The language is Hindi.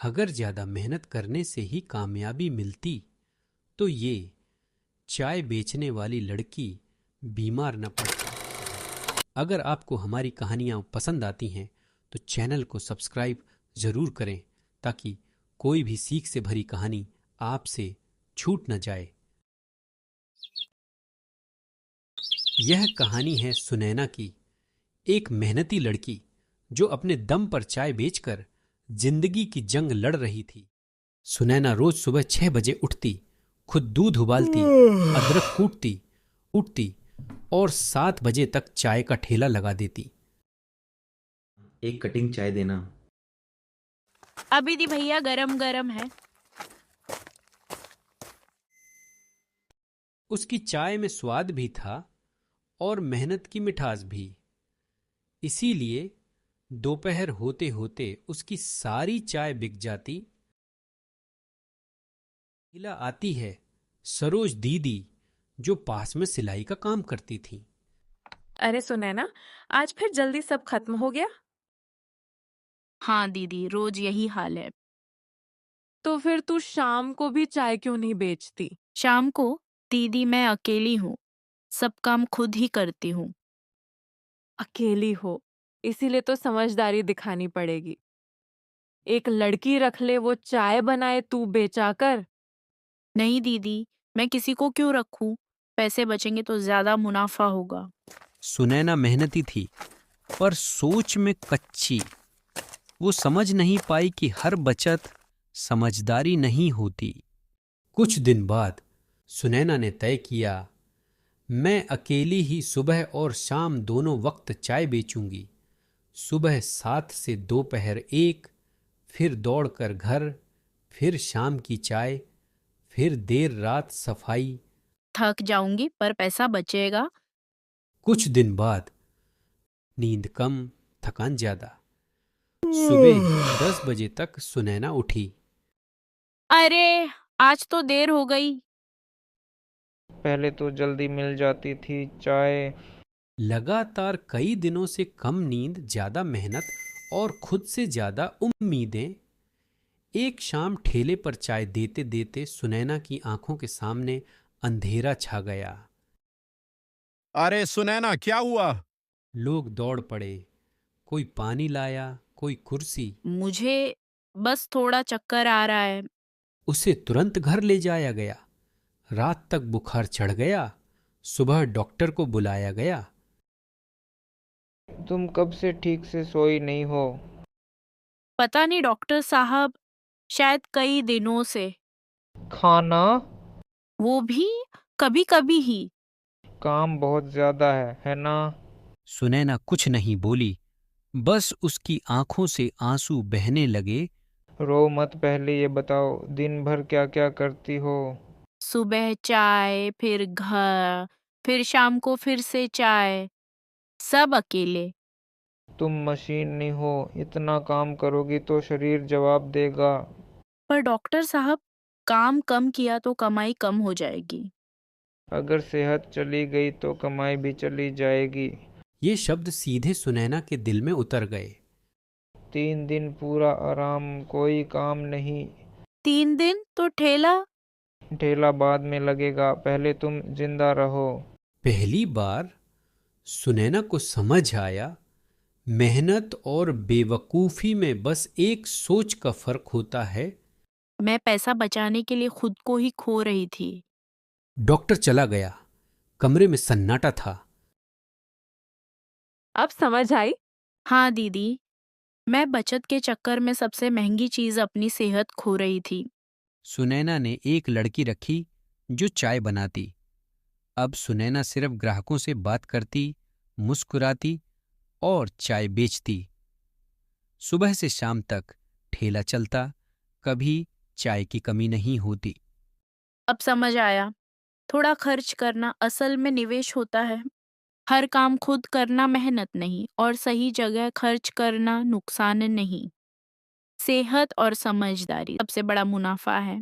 अगर ज्यादा मेहनत करने से ही कामयाबी मिलती तो ये चाय बेचने वाली लड़की बीमार न पड़ती। अगर आपको हमारी कहानियाँ पसंद आती हैं तो चैनल को सब्सक्राइब ज़रूर करें ताकि कोई भी सीख से भरी कहानी आपसे छूट न जाए। यह कहानी है सुनैना की, एक मेहनती लड़की जो अपने दम पर चाय बेचकर जिंदगी की जंग लड़ रही थी। सुनैना रोज सुबह 6 बजे उठती, खुद दूध उबालती, अदरक कूटती, उठती और 7 बजे तक चाय का ठेला लगा देती। एक कटिंग चाय देना। अभी दी भैया, गरम गरम है। उसकी चाय में स्वाद भी था और मेहनत की मिठास भी। इसीलिए दोपहर होते होते उसकी सारी चाय बिक जाती। हिला आती है सरोज दीदी, जो पास में सिलाई का काम करती थी। अरे सुनैना, आज फिर जल्दी सब खत्म हो गया? हाँ दीदी, रोज यही हाल है। तो फिर तू शाम को भी चाय क्यों नहीं बेचती? शाम को दीदी मैं अकेली हूँ, सब काम खुद ही करती हूँ। अकेली हो, इसीलिए तो समझदारी दिखानी पड़ेगी। एक लड़की रख ले, वो चाय बनाए, तू बेचा कर। नहीं दीदी, मैं किसी को क्यों रखूं? पैसे बचेंगे तो ज्यादा मुनाफा होगा। सुनैना मेहनती थी पर सोच में कच्ची। वो समझ नहीं पाई कि हर बचत समझदारी नहीं होती। कुछ दिन बाद सुनैना ने तय किया, मैं अकेली ही सुबह और शाम दोनों वक्त चाय बेचूंगी। सुबह 7 से दोपहर 1, फिर दौड़कर घर, फिर शाम की चाय, फिर देर रात सफाई। थक जाऊंगी पर पैसा बचेगा। कुछ दिन बाद नींद कम, थकान ज्यादा। सुबह 10 बजे तक सुनैना उठी। अरे, आज तो देर हो गई। पहले तो जल्दी मिल जाती थी चाय। लगातार कई दिनों से कम नींद, ज्यादा मेहनत और खुद से ज्यादा उम्मीदें। एक शाम ठेले पर चाय देते देते सुनैना की आंखों के सामने अंधेरा छा गया। अरे सुनैना, क्या हुआ? लोग दौड़ पड़े, कोई पानी लाया, कोई कुर्सी। मुझे बस थोड़ा चक्कर आ रहा है। उसे तुरंत घर ले जाया गया। रात तक बुखार चढ़ गया। सुबह डॉक्टर को बुलाया गया। तुम कब से ठीक से सोई नहीं हो? पता नहीं डॉक्टर साहब, शायद कई दिनों से। खाना? वो भी कभी कभी ही। काम बहुत ज्यादा है ना? सुनैना कुछ नहीं बोली, बस उसकी आंखों से आंसू बहने लगे। रो मत, पहले ये बताओ दिन भर क्या क्या करती हो? सुबह चाय, फिर घर, फिर शाम को फिर से चाय, सब अकेले। तुम मशीन नहीं हो, इतना काम करोगी तो शरीर जवाब देगा। पर डॉक्टर साहब, काम कम किया तो कमाई कम हो जाएगी। अगर सेहत चली गई तो कमाई भी चली जाएगी। ये शब्द सीधे सुनैना के दिल में उतर गए। 3 दिन पूरा आराम, कोई काम नहीं। 3 दिन तो ठेला। ठेला बाद में लगेगा, पहले तुम जिंदा रहो। पहली बार सुनैना को समझ आया, मेहनत और बेवकूफी में बस एक सोच का फर्क होता है। मैं पैसा बचाने के लिए खुद को ही खो रही थी। डॉक्टर चला गया। कमरे में सन्नाटा था। अब समझ आई? हाँ दीदी, मैं बचत के चक्कर में सबसे महंगी चीज अपनी सेहत खो रही थी। सुनैना ने एक लड़की रखी जो चाय बनाती। अब सुनैना सिर्फ ग्राहकों से बात करती, मुस्कुराती और चाय बेचती। सुबह से शाम तक ठेला चलता, कभी चाय की कमी नहीं होती। अब समझ आया, थोड़ा खर्च करना असल में निवेश होता है। हर काम खुद करना मेहनत नहीं, और सही जगह खर्च करना नुकसान नहीं। सेहत और समझदारी सबसे बड़ा मुनाफा है।